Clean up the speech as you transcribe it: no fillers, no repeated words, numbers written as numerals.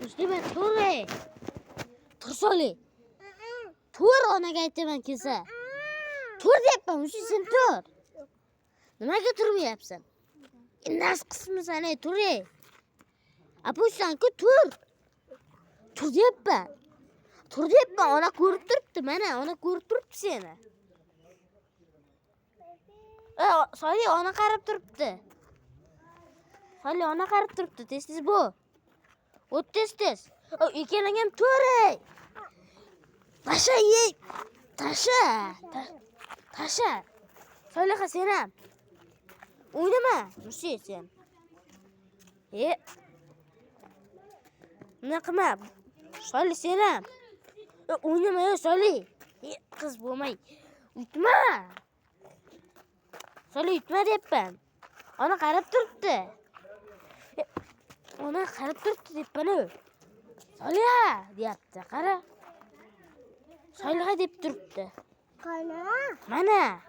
Müslüman tur. Tur Soli. Tur onaga aytaman kelsa. Tur deyapman, o'sha sen tur. Nimaga turmayapsan? Nas qismisan, tur. Apo'san-ku tur. Tur deyapman. Tur deyapman, ona ko'rib turibdi, mana, ona ko'rib turibdi seni. Soli ona qarab turibdi. Soli ona qarab turibdi, tez-tez bu. O't tez-tez. Ikkalang ham tur. Tasha yey. Tasha. Soliha sen ham. O'ynama, Musi sen. Nima qilma. Soli sen ham. O'ynama yo Soli. Qiz bo'lmay. Uytma. Soli uytma deyapman. Ona qarab turibdi. Ona qarab turibdi deyapman-ku. Soliha deyapti, qara. Soliha deb turibdi. Mana.